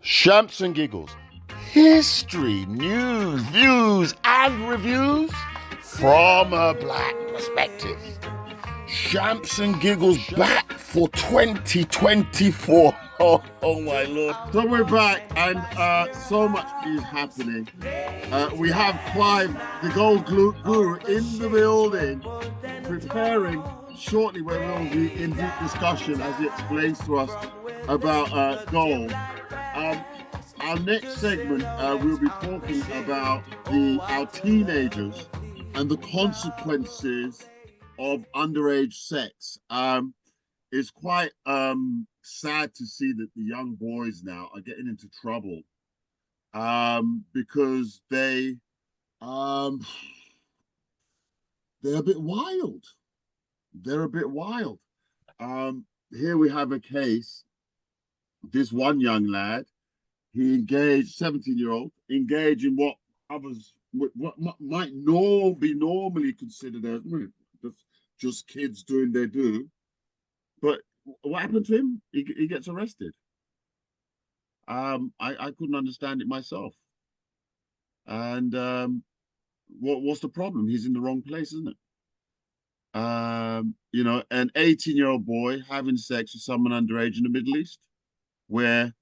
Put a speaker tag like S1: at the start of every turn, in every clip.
S1: Shamps and giggles. History, news, views, and reviews from a black perspective. Shamps and giggles back for 2024. Oh my lord. So we're back, and so much is happening. We have Clive, the gold guru, in the building, preparing shortly where we'll be in deep discussion as he explains to us about gold. Our next segment, we'll be talking about our teenagers and the consequences of underage sex. It's quite sad to see that the young boys now are getting into trouble because they're a bit wild. They're a bit wild. Here we have a case. This one young lad, he engaged, 17-year-old, engaged in what others what might be normally considered as just kids doing their do. But what happened to him? He gets arrested. I couldn't understand it myself. And what's the problem? He's in the wrong place, isn't it? An 18-year-old boy having sex with someone underage in the Middle East, where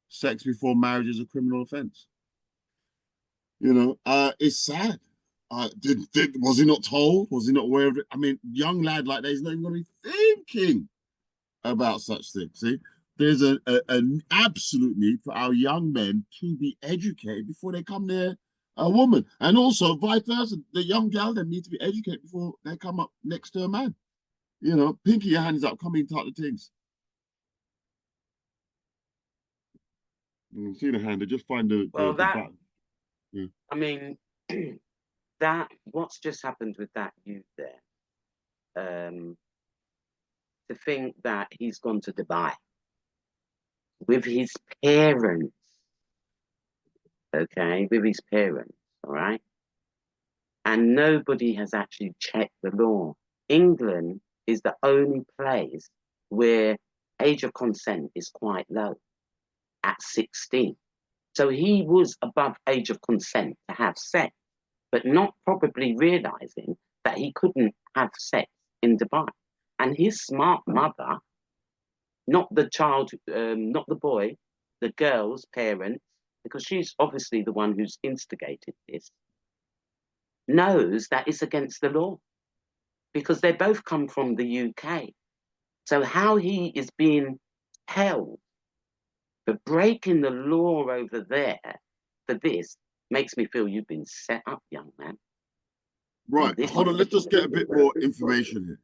S1: sex before marriage is a criminal offense. It's sad. Was he not told? Was he not aware of it? I mean, young lad like that is not even going to be thinking about such things. See, there's an absolute need for our young men to be educated before they come near a woman, and also vice versa. The young gal then need to be educated before they come up next to a man. Pinky, your hands up. Come in, talk the things. You see the hand. Just find the button. Yeah.
S2: I mean, that what's just happened with that youth there. To think that he's gone to Dubai with his parents, okay, all right, and nobody has actually checked the law. England is the only place where age of consent is quite low, at 16. So he was above age of consent to have sex, but not probably realizing that he couldn't have sex in Dubai. And his smart mother, not the child, not the boy, the girl's parents, because she's obviously the one who's instigated this, knows that it's against the law because they both come from the UK. So how he is being held for breaking the law over there for this makes me feel you've been set up, young man.
S1: Right. Hold on. Let's just get a bit more information here.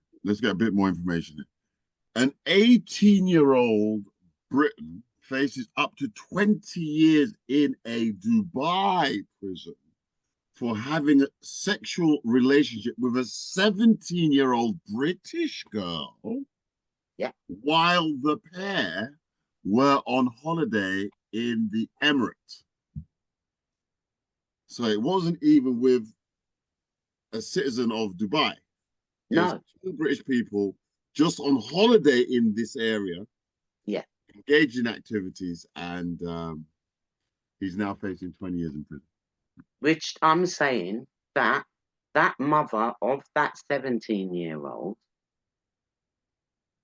S1: An 18-year-old Briton faces up to 20 years in a Dubai prison for having a sexual relationship with a 17-year-old British girl.
S2: Yeah.
S1: While the pair were on holiday in the Emirates. So it wasn't even with a citizen of Dubai.
S2: No.
S1: Two British people just on holiday in this area.
S2: Yeah.
S1: Engaged in activities, and he's now facing 20 years in prison.
S2: Which I'm saying that mother of that 17-year-old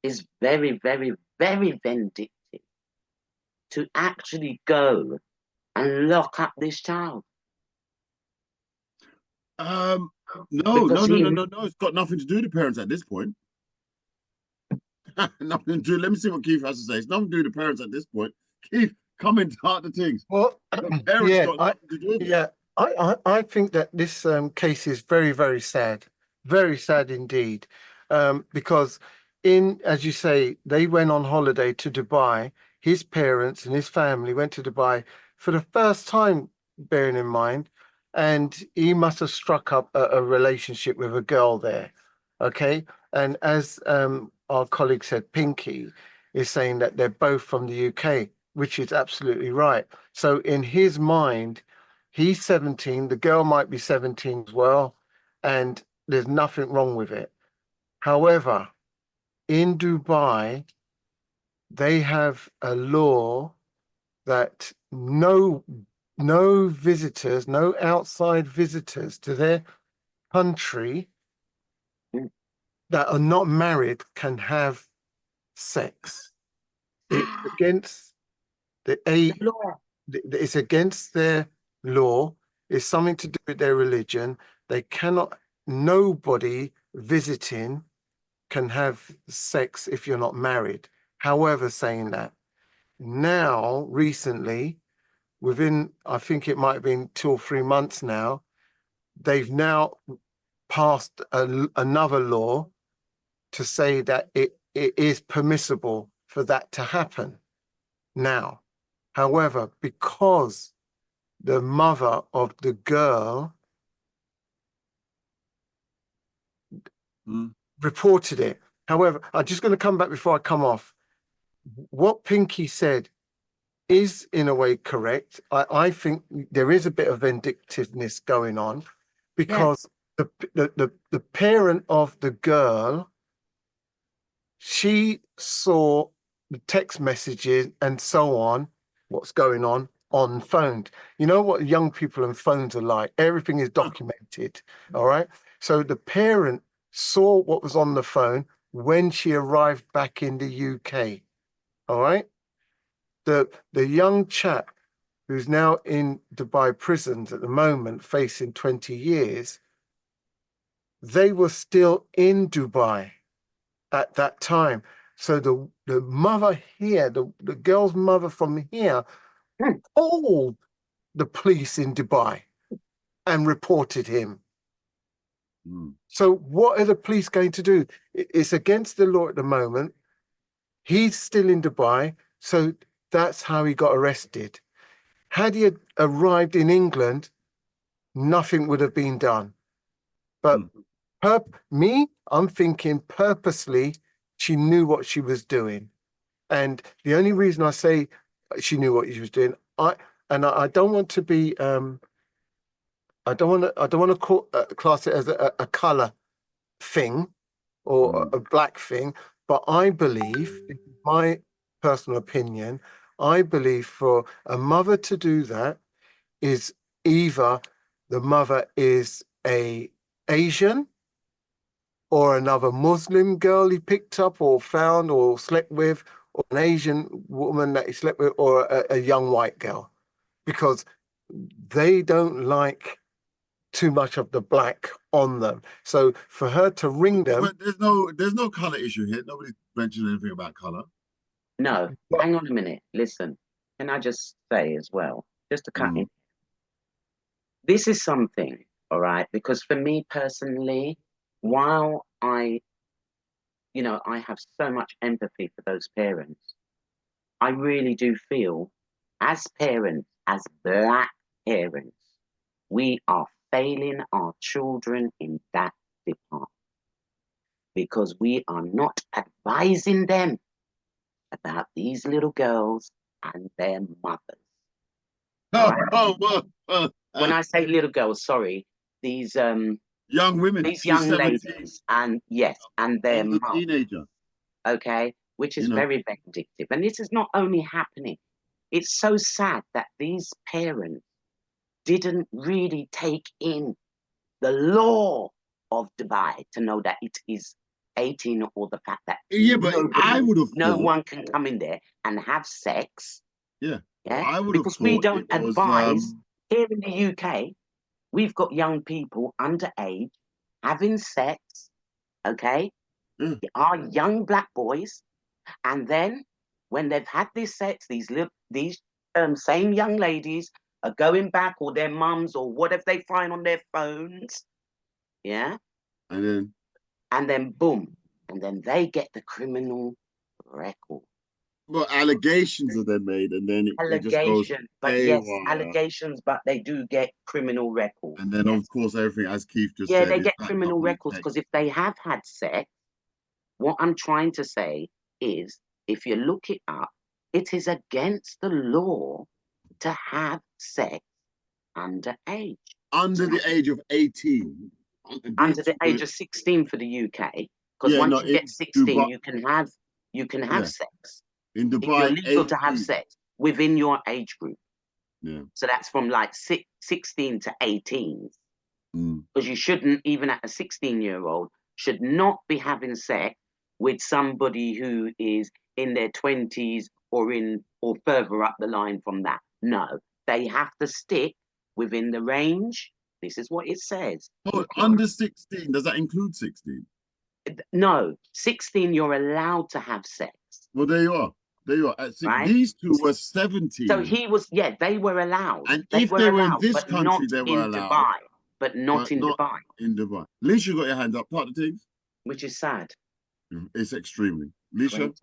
S2: is very, very, very vindictive to actually go and lock up this child.
S1: No. It's got nothing to do with the parents at this point. Nothing to do. Let me see what Keith has to say. It's nothing to do with the parents at this point. Keith, come and start the things.
S3: Well, I think that this case is very, very sad indeed, because as you say, they went on holiday to Dubai. His parents and his family went to Dubai for the first time, bearing in mind, and he must have struck up a relationship with a girl there. Okay, and as our colleague said, Pinky is saying that they're both from the UK, which is absolutely right. So in his mind, he's 17, the girl might be 17 as well, and there's nothing wrong with it. However, in Dubai, they have a law that no visitors, no outside visitors to their country that are not married can have sex. It's against
S2: The law.
S3: it's against their law. It's something to do with their religion. They cannot, nobody visiting can have sex if you're not married. However, saying that, now recently, within, I think it might have been 2 or 3 months now, they've now passed another law to say that it is permissible for that to happen now. However, because the mother of the girl reported it. However, I'm just going to come back before I come off. What Pinky said is in a way correct. I think there is a bit of vindictiveness going on because the parent of the girl, she saw the text messages and so on, what's going on phones. You know what young people and phones are like. Everything is documented. All right. So the parent saw what was on the phone when she arrived back in the UK. All right. The young chap who's now in Dubai prisons at the moment, facing 20 years, they were still in Dubai at that time. So the mother here, the girl's mother from here, called the police in Dubai and reported him. So what are the police going to do? It's against the law at the moment. He's still in Dubai, so that's how he got arrested. Had he arrived in England, nothing would have been done. But I'm thinking purposely, she knew what she was doing. And the only reason I say she knew what she was doing, I don't want to be, I don't want to class it as a color thing or a black thing, but I believe, in my personal opinion, I believe for a mother to do that is either the mother is a Asian or another Muslim girl he picked up or found or slept with, or an Asian woman that he slept with, or a young white girl, because they don't like too much of the black on them. So for her to ring them,
S1: But there's no color issue here. Nobody mentioned anything about color.
S2: No, hang on a minute. Listen, can I just say as well, just to cut in, this is something, all right, because for me personally, while I have so much empathy for those parents, I really do feel as parents, as black parents, we are failing our children in that department because we are not advising them about these little girls and their mothers. When I say little girls, sorry, these
S1: young women,
S2: these young
S1: 17.
S2: ladies, and yes, and their mothers,
S1: teenager.
S2: okay, which is very vindictive. And this is not only happening, it's so sad that these parents didn't really take in the law of Dubai to know that it is 18, or the fact that
S1: I would have
S2: no one can come in there and have sex.
S1: Yeah,
S2: I would because we don't advise here in the UK. We've got young people underage having sex. Okay, our young black boys, and then when they've had this sex, these same young ladies are going back, or their mums, or whatever they find on their phones. Yeah, and then boom, and then they get the criminal record.
S1: Well, allegations are then made, and then it just goes
S2: allegations, but they do get criminal records.
S1: And then, of course, everything, as Keith just said,
S2: they get criminal records because if they have had sex, what I'm trying to say is, if you look it up, it is against the law to have sex underage.
S1: Under the age of 18.
S2: Under the age of 16 for the UK, because once you get 16, Dubai, you can have sex.
S1: In Dubai,
S2: you're legal 18. To have sex. within your age group.
S1: Yeah.
S2: So that's from like 16 to 18.
S1: Mm.
S2: Because you shouldn't, even at a 16-year-old, should not be having sex with somebody who is in their 20s or further up the line from that. No, they have to stick within the range. This is what it says.
S1: Oh, under 16, does that include 16?
S2: No, 16, you're allowed to have sex.
S1: Well, there you are. There you are.
S2: Right?
S1: These two were 17.
S2: So he was, yeah, they were allowed.
S1: And
S2: They
S1: if
S2: were
S1: they were in
S2: allowed,
S1: this
S2: but not
S1: country, they were
S2: in
S1: allowed.
S2: Dubai. But not
S1: But
S2: in
S1: not
S2: Dubai.
S1: in Dubai. At least you got your hand up. Part of the things.
S2: Which is sad.
S1: It's extremely. Lisha?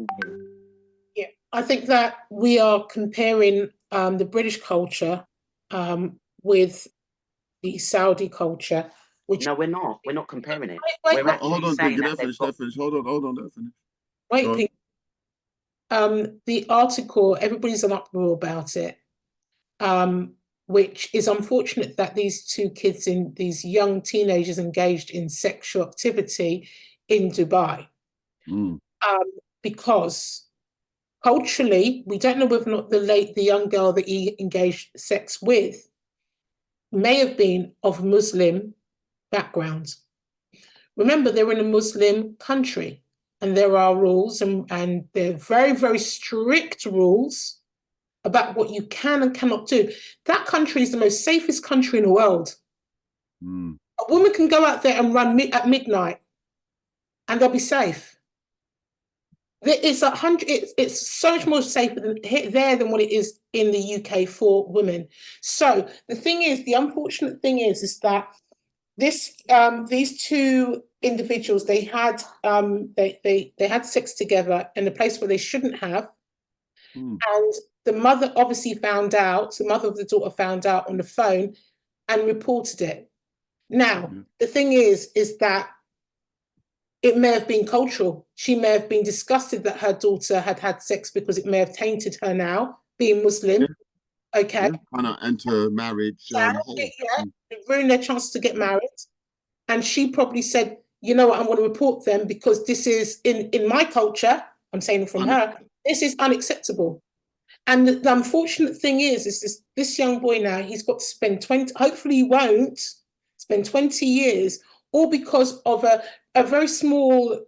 S4: Yeah, I think that we are comparing the British culture with the Saudi culture, which
S2: No, we're not. We're not comparing it.
S4: wait,
S2: We're actually
S1: Hold on,
S2: saying
S1: Pinky.
S2: that
S1: Let
S2: they've
S1: finish.
S2: got...
S1: Let finish. Hold on. Let finish.
S4: wait,
S1: Go on.
S4: Pete. The article, everybody's in uproar about it, which is unfortunate that these two kids, these young teenagers, engaged in sexual activity in Dubai, because culturally, we don't know whether or not the young girl that he engaged sex with may have been of Muslim background. Remember, they're in a Muslim country, and there are rules, and they're very, very strict rules about what you can and cannot do. That country is the most safest country in the world. A woman can go out there and run at midnight, and they'll be safe. It's so much more safer there than what it is in the UK for women. So the unfortunate thing is that these two individuals, they had sex together in a place where they shouldn't have, and the mother obviously found out. The mother of the daughter found out on the phone and reported it. Now the thing is that it may have been cultural. She may have been disgusted that her daughter had had sex because it may have tainted her now, being Muslim. Okay.
S1: Kind of enter marriage.
S4: Ruin their chance to get married. And she probably said, you know what, I'm going to report them because this is, in my culture, I'm saying from her, this is unacceptable. And the unfortunate thing is this young boy now, he's got to spend 20, hopefully he won't spend 20 years, all because of a very small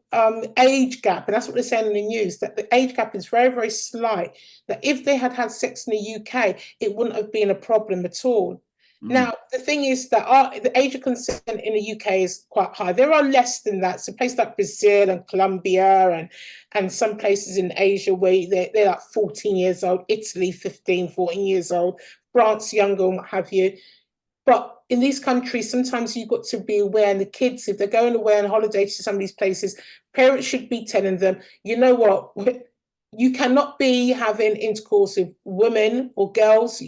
S4: age gap. And that's what they're saying in the news, that the age gap is very, very slight, that if they had had sex in the UK, it wouldn't have been a problem at all. Now, the thing is that the age of consent in the UK is quite high. There are less than that. So places like Brazil and Colombia and some places in Asia where they're like 14 years old, Italy, 15, 14 years old, France, younger, and what have you. But in these countries, sometimes you've got to be aware, and the kids, if they're going away on holiday to some of these places, parents should be telling them, you know what, you cannot be having intercourse with women or girls,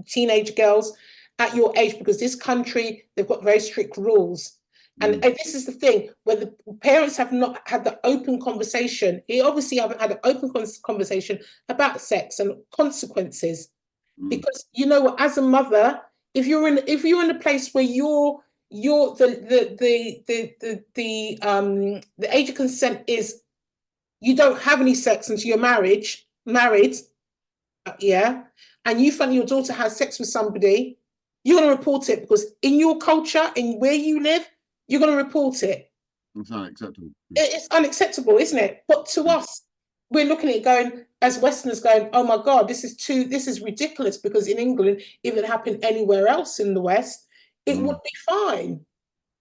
S4: teenage girls at your age, because this country, they've got very strict rules. And this is the thing, where the parents have not had the open conversation. They obviously haven't had an open conversation about sex and consequences. Because you know what, as a mother, if you're in a place where the age of consent is you don't have any sex until you're married, and you find your daughter has sex with somebody, you're going to report it, because in your culture, in where you live, you're going to report it.
S1: It's unacceptable.
S4: It's unacceptable, isn't it? But to us, we're looking at it going, as Westerners going, oh my God, this is ridiculous, because in England, if it happened anywhere else in the West, it would be fine.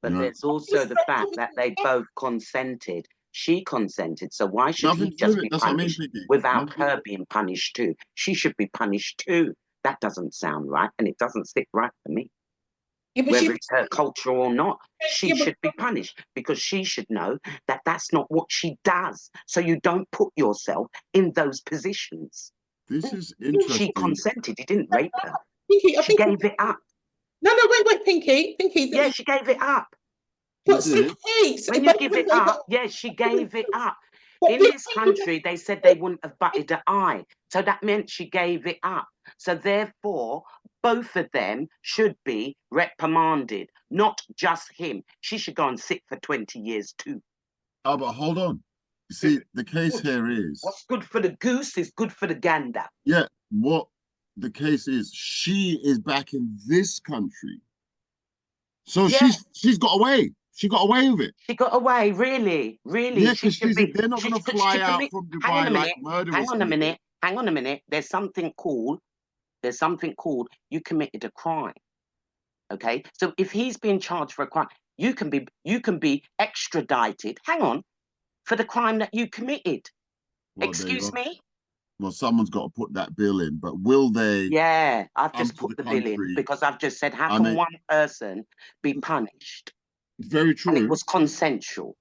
S2: But there's also the fact that they both consented. She consented, so why should he just be punished without her being punished too? She should be punished too. That doesn't sound right, and it doesn't sit right for me. Whether it's her culture or not, she should be punished, because she should know that that's not what she does. So you don't put yourself in those positions.
S1: This is interesting.
S2: She consented. He didn't rape her.
S4: She
S2: gave it up.
S4: No, wait, Pinky.
S2: Yeah, she gave it up.
S4: But
S2: when you give it up, yes, she gave it up. In this country, they said they wouldn't have butted an eye. So that meant she gave it up. So therefore, both of them should be reprimanded, not just him. She should go and sit for 20 years too.
S1: Oh, but hold on. You see, the case here is...
S2: What's good for the goose is good for the gander.
S1: Yeah, what the case is, she is back in this country. So
S2: Yeah,
S1: she's got away. She got away with it.
S2: she got away. Really, really.
S1: Yeah,
S2: She
S1: because
S2: should be.
S1: they're not
S2: She
S1: gonna
S2: she
S1: fly
S2: could
S1: out
S2: be.
S1: from
S2: Hang on
S1: Dubai
S2: a
S1: like
S2: minute.
S1: murderous
S2: Hang on a
S1: people.
S2: minute. Hang on a minute. There's something called. There's something called. You committed a crime. Okay. So if he's being charged for a crime, you can be extradited. Hang on, for the crime that you committed.
S1: Well, there you
S2: Excuse
S1: go.
S2: me.
S1: Well, someone's got to put that bill in, but will they
S2: Yeah, I've
S1: come
S2: just
S1: to
S2: put
S1: the
S2: the bill in
S1: country?
S2: because I've just said, how
S1: And
S2: can
S1: they,
S2: one person be punished?
S1: very
S2: And it
S1: true,
S2: was consensual.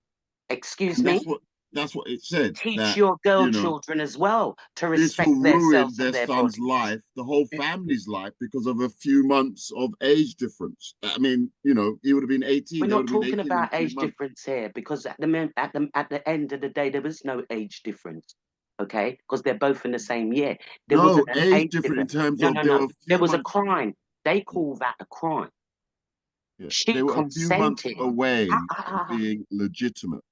S2: Excuse
S1: and
S2: me?
S1: that's what it said,
S2: Teach
S1: that
S2: your girl
S1: you know
S2: children as well to
S1: this
S2: respect
S1: will ruin
S2: themselves and
S1: their
S2: their
S1: son's
S2: bodies.
S1: life, the whole family's life, because of a few months of age difference. I mean, he would have been
S2: We're
S1: 18. They would
S2: not
S1: have been
S2: talking
S1: 18 in a
S2: about
S1: few
S2: age
S1: months.
S2: difference here because at the end of the day, there was no age difference. Okay, because they're both in the same year. There
S1: No,
S2: wasn't an
S1: age
S2: age
S1: different in
S2: difference.
S1: terms
S2: No,
S1: of
S2: no,
S1: they
S2: no.
S1: were a
S2: There
S1: few
S2: was a
S1: months.
S2: crime. They
S1: Yeah,
S2: call that a crime.
S1: yeah. They
S2: She
S1: were a few months
S2: consented.
S1: away from
S2: Ah,
S1: being legitimate.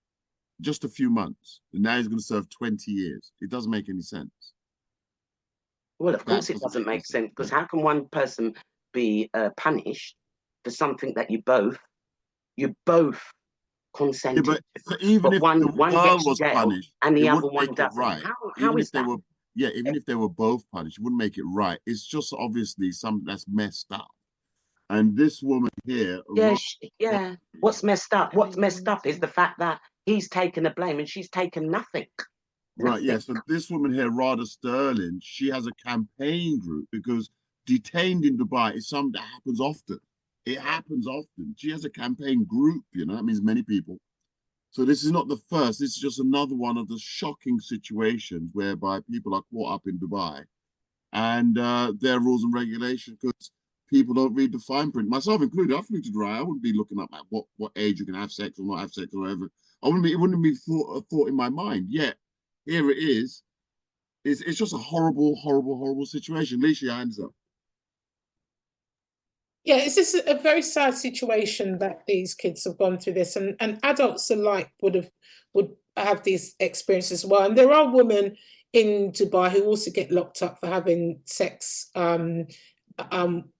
S1: Just a few months. And now he's going to serve 20 years. It doesn't make any sense.
S2: well, of
S1: That
S2: course it
S1: doesn't
S2: doesn't
S1: make any
S2: make sense because
S1: sense.
S2: how can one person be punished for something that you both
S1: Yeah,
S2: consented
S1: but
S2: to,
S1: even
S2: but
S1: if the
S2: one
S1: girl
S2: gets
S1: was
S2: jailed
S1: punished,
S2: and
S1: it
S2: the other
S1: wouldn't
S2: one
S1: make it
S2: doesn't?
S1: right.
S2: How
S1: Even
S2: is
S1: if they
S2: that?
S1: were, yeah, even if they were both punished, it wouldn't make it right. It's just obviously something that's messed up. And this woman here,
S2: Yeah,
S1: Rob,
S2: yeah. What's messed up? What's messed up is the fact that he's taken the blame and she's taken nothing.
S1: right, yeah.
S2: Nothing.
S1: So this woman here, Rada Sterling, she has a campaign group because detained in Dubai is something that happens often. It happens often. She has a campaign group, that means many people. So this is not the first. This is just another one of the shocking situations whereby people are caught up in Dubai and their rules and regulations because people don't read the fine print. Myself included, I flew to Dubai. I wouldn't be looking up at what age you can have sex or not have sex or whatever. It wouldn't be a thought in my mind. Yet here it is. It's just a horrible, horrible, horrible situation. Leash your hands up.
S4: Yeah, it's just a very sad situation that these kids have gone through this, and adults alike would have these experiences as well. And there are women in Dubai who also get locked up for having sex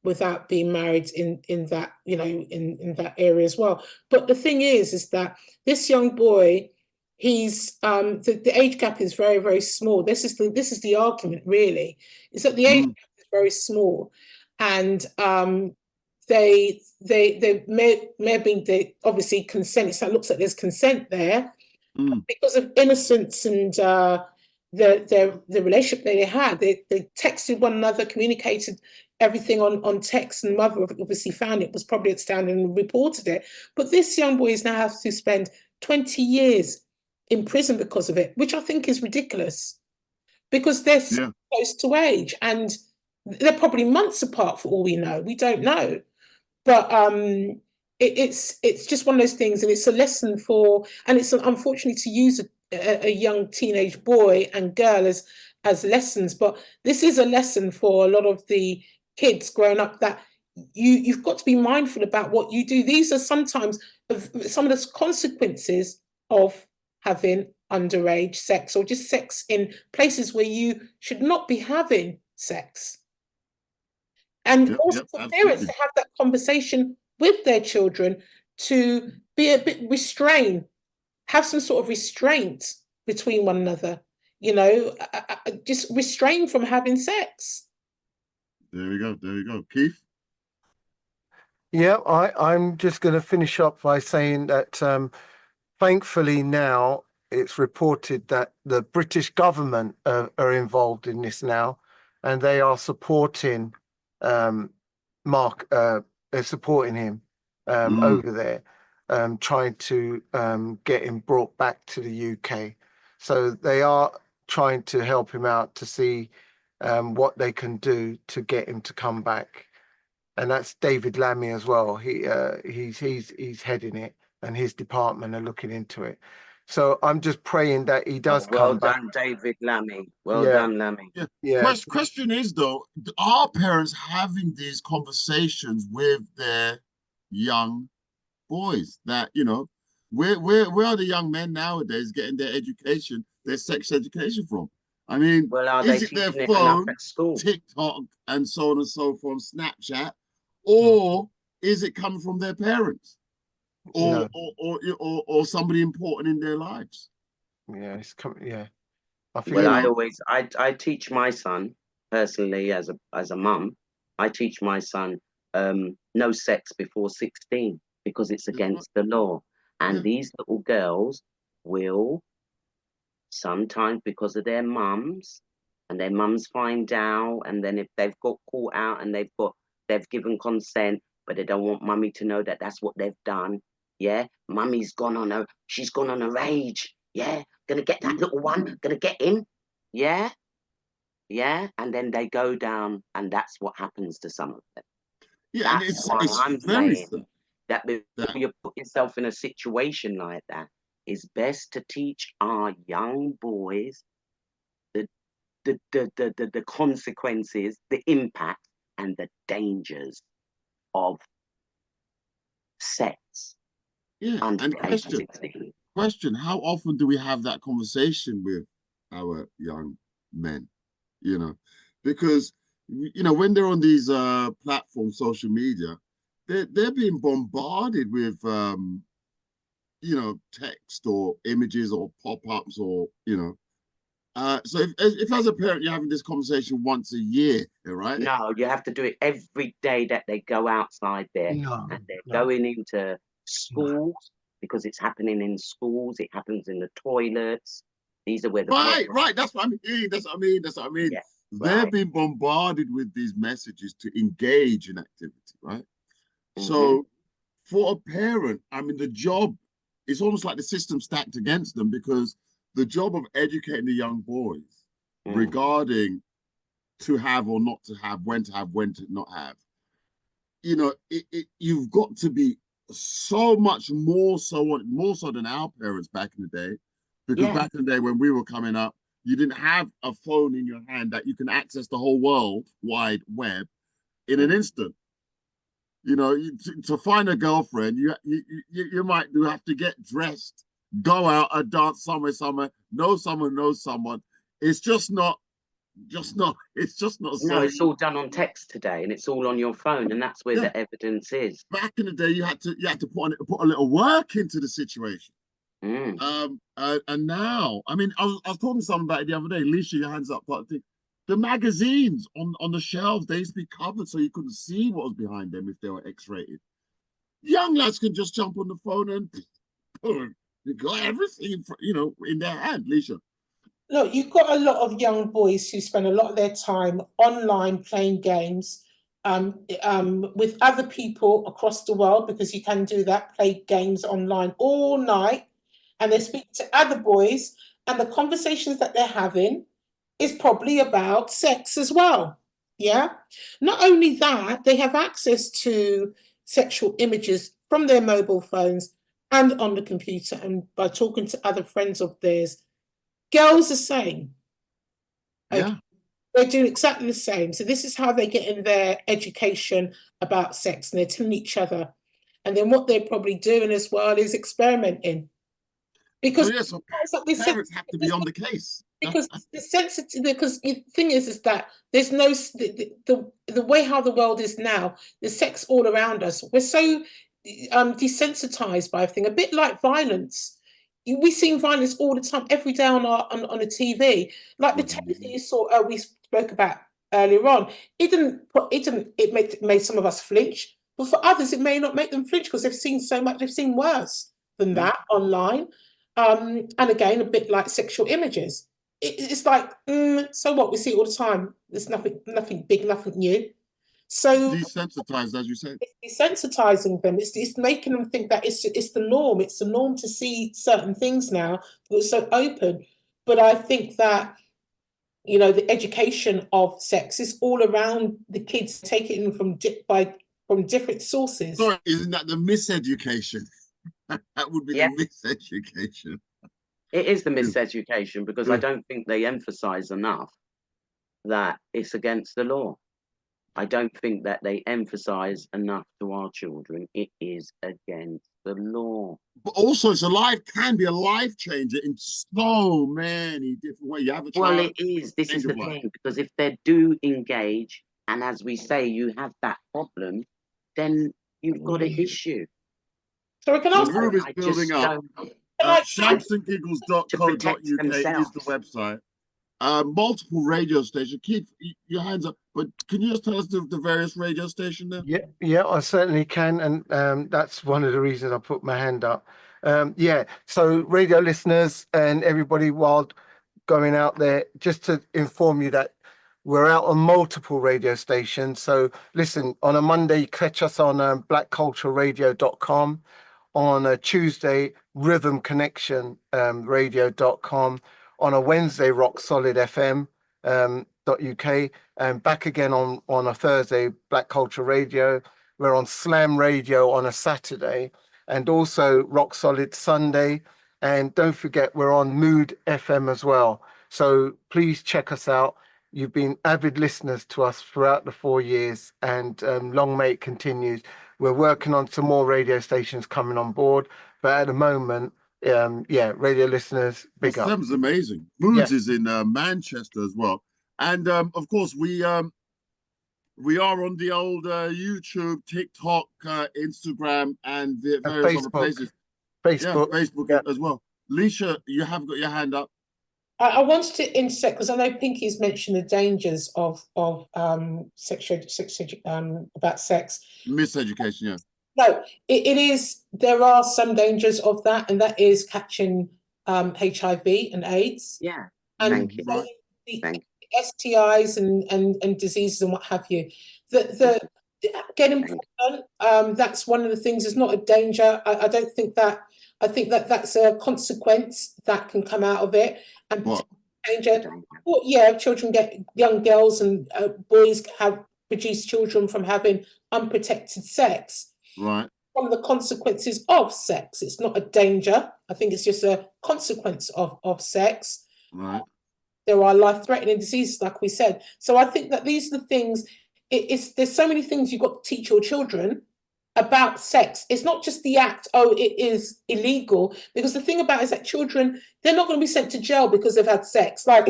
S4: without being married in that in that area as well. But the thing is that this young boy, he's the age gap is very, very small. This is the argument really, is that the age
S1: Mm,
S4: gap is very small, and they may have been, they obviously consent. So it looks like there's consent there
S1: mm,
S4: because of innocence and the relationship they had. They texted one another, communicated everything on text, and the mother obviously found it, was probably outstanding and reported it. But this young boy is now have to spend 20 years in prison because of it, which I think is ridiculous because they're so
S1: yeah,
S4: close to age and they're probably months apart for all we know. We don't know. But it's just one of those things, and it's a lesson for, and it's unfortunately to use a young teenage boy and girl as lessons, but this is a lesson for a lot of the kids growing up that you've got to be mindful about what you do. These are sometimes some of the consequences of having underage sex or just sex in places where you should not be having sex. And
S1: yep,
S4: also
S1: yep,
S4: for parents
S1: absolutely.
S4: to have that conversation with their children to be a bit restrained, have some sort of restraint between one another, just restrain from having sex.
S1: There we go. There we go. Keith?
S3: Yeah, I'm just going to finish up by saying that thankfully now it's reported that the British government are involved in this now, and they are supporting Mark. They're supporting him
S1: Mm,
S3: over there, trying to get him brought back to the UK. So they are trying to help him out to see what they can do to get him to come back. And that's David Lammy as well. He's heading it, and his department are looking into it. So I'm just praying that he does
S2: Oh, well
S3: come back.
S2: done, David Lammy. Well
S3: Yeah,
S2: done, Lammy.
S1: yeah.
S3: yeah,
S1: Question is though, are parents having these conversations with their young boys that, where are the young men nowadays getting their education, their sex education from? I mean,
S2: Well, are they
S1: is it their
S2: teaching it enough
S1: phone,
S2: at school?
S1: TikTok, and so on and so forth, Snapchat, or is it coming from their parents or
S3: No.
S1: or somebody important in their lives?
S3: Yeah, it's coming. Yeah, I think
S2: Well,
S1: You
S3: it,
S1: know,
S2: I teach my son personally as a mum. I teach my son no sex before 16 because it's
S1: that's right.
S2: against the law. And
S1: Yeah.
S2: these little girls will sometimes because of their mums, and their mums find out, and then if they've got caught out and they've given consent, but they don't want mummy to know that that's what they've done. Yeah, she's gone on a rage. Yeah, gonna get that little one, gonna get him. Yeah, yeah, and then they go down, and that's what happens to some of them.
S1: Yeah, and
S2: That's why
S1: it's
S2: I'm
S1: very
S2: saying
S1: sad
S2: that before
S1: that
S2: you put yourself in a situation like that, it's best to teach our young boys the the consequences, the impact, and the dangers of sex
S1: yeah.
S2: under
S1: And
S2: the age of 16.
S1: question, how often do we have that conversation with our young men? You know, because when they're on these platforms, social media, they're being bombarded with text or images or pop-ups or so if as a parent you're having this conversation once a year, right?
S2: No, you have to do it every day that they go outside there,
S3: no,
S2: and they're
S3: no,
S2: going into
S3: no.
S2: schools because it's happening in schools, it happens in the toilets. These are where the
S1: Right. That's what I mean. That's what I mean.
S2: yeah,
S1: They're
S2: right.
S1: being bombarded with these messages to engage in activity, right?
S2: Hmm.
S1: So for a parent, I mean, the job, it's almost like the system stacked against them because the job of educating the young boys
S2: Mm.
S1: regarding to have or not to have, when to not have, you've got to be so much more so than our parents back in the day, because
S2: Yeah,
S1: back in the day when we were coming up, you didn't have a phone in your hand that you can access the whole world wide web in an instant. To find a girlfriend, you might do have to get dressed, go out and dance somewhere, know someone knows someone. It's just not
S2: no,
S1: so
S2: it's all done on text today, and it's all on your phone, and that's where
S1: yeah.
S2: the evidence is.
S1: Back in the day, you had to put a little work into the situation.
S2: Mm.
S1: And now, I mean, I was talking to someone about it the other day. Lisa, your hands up, part of the thing. The magazines on the shelves, they used to be covered so you couldn't see what was behind them if they were X-rated. Young lads can just jump on the phone and boom, you got everything in their hand, Lisa.
S4: Look, you've got a lot of young boys who spend a lot of their time online playing games with other people across the world, because you can do that, play games online all night, and they speak to other boys, and the conversations that they're having is probably about sex as well. Yeah. Not only that, they have access to sexual images from their mobile phones and on the computer, and by talking to other friends of theirs. Girls the same. Okay.
S1: Yeah.
S4: They're doing exactly the same. So this is how they get in their education about sex, and they're telling each other. And then what they're probably doing as well is experimenting.
S1: So
S4: Because
S1: yeah, so
S4: it's like they said,
S1: parents have to be on the case.
S4: because the sensitive, because the thing is that there's no the way how the world is now, there's sex all around us. We're so desensitized by everything, a bit like violence. We see violence all the time, every day on on the TV. Like the tennis that you saw, we spoke about earlier on. It made some of us flinch, but for others, it may not make them flinch because they've seen so much, they've seen worse than
S1: Yeah.
S4: that online. And again, a bit like sexual images. It's like, so what? We see it all the time. There's nothing big, nothing new. So
S1: Desensitized, as you say.
S4: it's desensitizing them. It's making them think that it's the norm. It's the norm to see certain things now. It's so open. But I think that the education of sex is all around the kids, taking it from different sources.
S1: Sorry, isn't that the miseducation? That would be the
S2: Yeah,
S1: miseducation.
S2: it is the
S1: Yeah.
S2: miseducation because I don't think they emphasize enough that it's against the law. I don't think that they emphasize enough to our children. It is against the law.
S1: But also, can be a life changer in so many different ways. You have a
S2: Well,
S1: child,
S2: it is. This is
S1: change
S2: the
S1: of life.
S2: thing, because if they do engage, and as we say, you have that problem, then you've got an issue.
S4: Sorry, can I
S1: The
S4: ask?
S1: room is
S2: I
S1: building
S2: just
S1: up.
S2: don't to protect
S1: Shamsandgiggles.co.uk
S2: themselves.
S1: is the website. Multiple radio stations. Keep your hands up. But can you just tell us the various radio stations there?
S3: Yeah, I certainly can, and that's one of the reasons I put my hand up. So radio listeners and everybody, while going out there, just to inform you that we're out on multiple radio stations. So listen, on a Monday, catch us on blackcultureradio.com. On a Tuesday, rhythmconnection radio.com. On a Wednesday, rocksolidfm.uk. And back again on a Thursday, Black Culture Radio. We're on Slam Radio on a Saturday, and also Rock Solid Sunday. And don't forget, we're on Mood FM as well. So please check us out. You've been avid listeners to us throughout the 4 years, and long may it continues. We're working on some more radio stations coming on board, but at the moment, radio listeners, big up.
S1: Sam's amazing. Moods is in Manchester as well, and of course we are on the old YouTube, TikTok, Instagram, and the various other places. Facebook as well. Leisha, you have got your hand up.
S4: I wanted to intersect because I know Pinky's mentioned the dangers of sexual about sex.
S1: Miseducation, yeah.
S4: No, it is. There are some dangers of that, and that is catching HIV and AIDS.
S2: Yeah,
S4: and
S2: thank you.
S4: The STIs and diseases and what have you. The getting pregnant. That's one of the things. It's not a danger. I don't think that. I think that that's a consequence that can come out of it. And danger. Well, yeah, children young girls and boys have produced children from having unprotected sex.
S1: Right.
S4: One of the consequences of sex. It's not a danger. I think it's just a consequence of sex.
S1: Right.
S4: There are life-threatening diseases, like we said. So I think that these are the things. There's so many things you've got to teach your children about sex. It's not just the act, it is illegal, because the thing about it is that children, they're not going to be sent to jail because they've had sex. Like,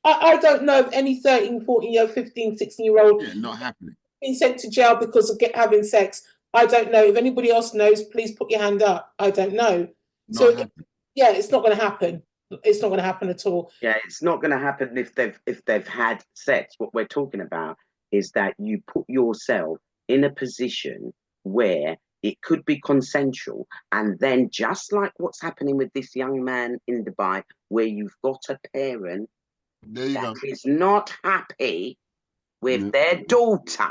S4: I don't know of any 13, 14-year-old, 15, 16-year-old
S1: not happening
S4: being sent to jail because of having sex. I don't know. If anybody else knows, please put your hand up. I don't know. It's not going to happen. It's not going to happen at all.
S2: Yeah, it's not going to happen if they've had sex. What we're talking about is that you put yourself in a position where it could be consensual, and then just like what's happening with this young man in Dubai, where you've got a parent that is not happy with their daughter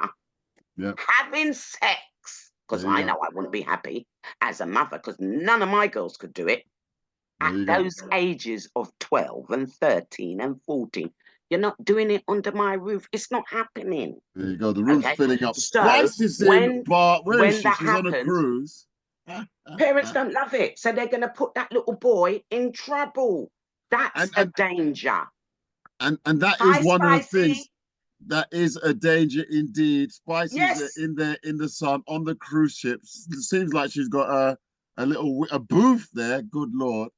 S2: having sex, because I know I wouldn't be happy as a mother, because none of my girls could do it at those ages of 12 and 13 and 14. You're not doing it under my roof. It's not happening.
S1: There you go. The roof's filling up.
S2: So
S1: Spice is in, but where is she?
S2: She's
S1: on a cruise.
S2: Parents don't love it. So they're going to put that little boy in trouble. That's a danger.
S1: And that is one of the things. That is a danger indeed. Spice is in the sun on the cruise ships. It seems like she's got a booth there. Good Lord.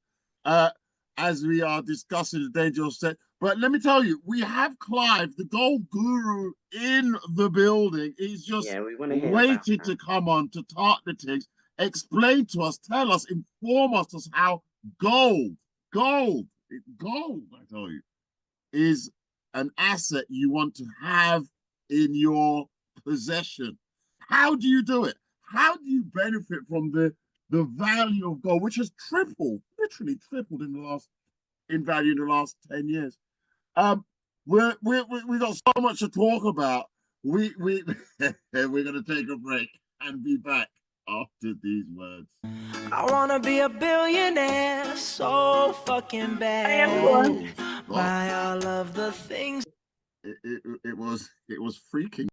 S1: As we are discussing the danger of sex. But let me tell you, we have Clive, the gold guru, in the building. He's just waiting to come on to talk the things, explain to us, tell us, inform us as how gold, I tell you, is an asset you want to have in your possession. How do you do it? How do you benefit from the value of gold, which has literally tripled in value in the last 10 years? We got so much to talk about. We're gonna take a break and be back after these words.
S5: I wanna be a billionaire so fucking bad. Buy all of the things.
S1: It was freaking